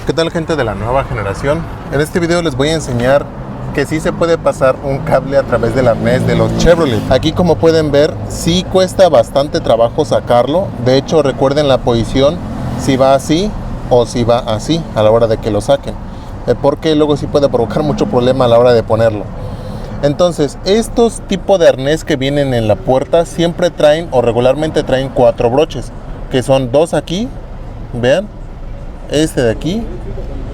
¿Qué tal, gente de la nueva generación? En este video les voy a enseñar que sí se puede pasar un cable a través del arnés de los Chevrolet. Aquí, como pueden ver, sí cuesta bastante trabajo sacarlo. De hecho, recuerden la posición, si va así o si va así a la hora de que lo saquen, porque luego sí puede provocar mucho problema a la hora de ponerlo. Entonces, estos tipos de arnés que vienen en la puerta siempre traen o regularmente traen 4 broches, que son 2 aquí, vean, este de aquí,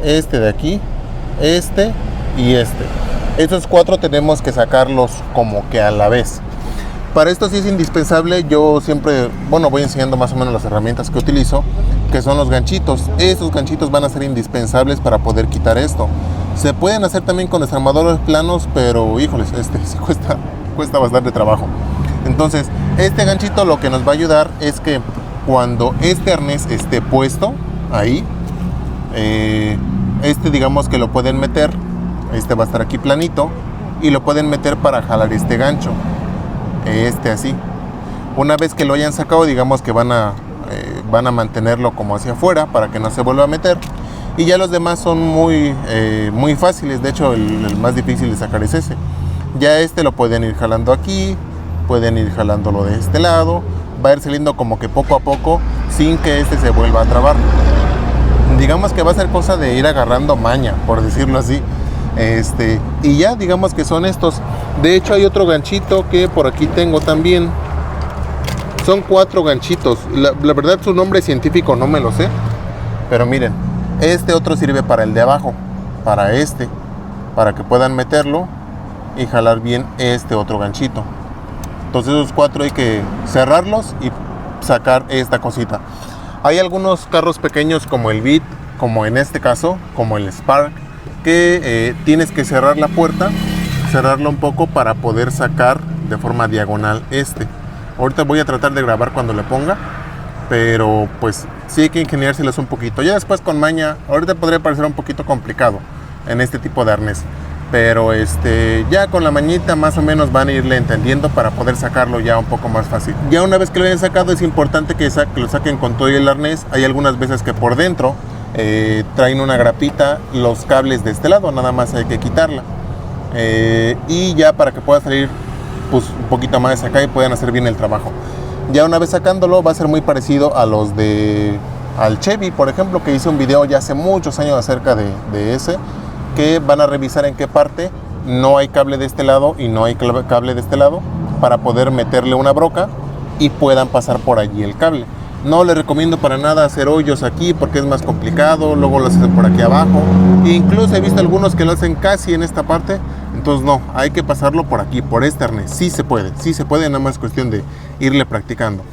este de aquí, este y este. Estos 4 tenemos que sacarlos como que a la vez. Para esto sí es indispensable, yo siempre, voy enseñando más o menos las herramientas que utilizo, que son los ganchitos. Estos ganchitos van a ser indispensables para poder quitar esto. Se pueden hacer también con desarmadores planos, pero híjoles, sí cuesta bastante trabajo. Entonces, este ganchito lo que nos va a ayudar es que cuando este arnés esté puesto ahí, digamos que lo pueden meter, va a estar aquí planito, y lo pueden meter para jalar este gancho, así. Una vez que lo hayan sacado, digamos que van a mantenerlo como hacia afuera para que no se vuelva a meter, y ya los demás son muy fáciles. De hecho, el más difícil de sacar es ese. Ya lo pueden ir jalando aquí, pueden ir jalándolo de este lado, va a ir saliendo como que poco a poco sin que se vuelva a trabar. Digamos que va a ser cosa de ir agarrando maña, por decirlo así. Y ya digamos que son estos. De hecho, hay otro ganchito que por aquí tengo también. Son 4 ganchitos. La verdad, su nombre científico no me lo sé, pero miren, otro sirve para el de abajo, para que puedan meterlo y jalar bien otro ganchito. Entonces esos 4 hay que cerrarlos y sacar esta cosita. Hay algunos carros pequeños como el Beat, como en este caso, como el Spark, que tienes que cerrar la puerta, cerrarlo un poco para poder sacar de forma diagonal Ahorita voy a tratar de grabar cuando le ponga, pero pues sí hay que ingeniárselos un poquito. Ya después con maña, ahorita podría parecer un poquito complicado en este tipo de arnés, pero ya con la mañita más o menos van a irle entendiendo para poder sacarlo ya un poco más fácil. Ya una vez que lo hayan sacado, es importante que lo saquen con todo el arnés. Hay algunas veces que por dentro traen una grapita los cables de este lado, nada más hay que quitarla, y ya para que pueda salir pues un poquito más acá y puedan hacer bien el trabajo. Ya una vez sacándolo, va a ser muy parecido a los al Chevy, por ejemplo, que hice un video ya hace muchos años acerca de ese, que van a revisar en qué parte no hay cable de este lado y no hay cable de este lado, para poder meterle una broca y puedan pasar por allí el cable. No les recomiendo para nada hacer hoyos aquí porque es más complicado, luego lo hacen por aquí abajo, e incluso he visto algunos que lo hacen casi en esta parte. Entonces no, hay que pasarlo por aquí, por este arnés. Sí se puede, nada más es cuestión de irle practicando.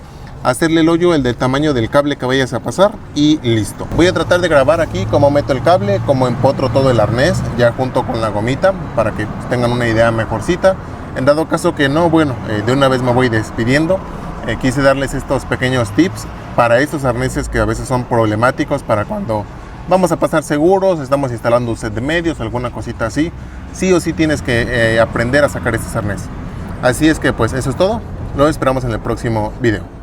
Hacerle el hoyo, el del tamaño del cable que vayas a pasar, y listo. Voy a tratar de grabar aquí cómo meto el cable, cómo empotro todo el arnés, ya junto con la gomita, para que tengan una idea mejorcita. En dado caso que no, de una vez me voy despidiendo. Quise darles estos pequeños tips para estos arneses que a veces son problemáticos, para cuando vamos a pasar seguros, estamos instalando un set de medios, alguna cosita así. Sí o sí tienes que aprender a sacar estos arnés. Así es que pues eso es todo. Lo esperamos en el próximo video.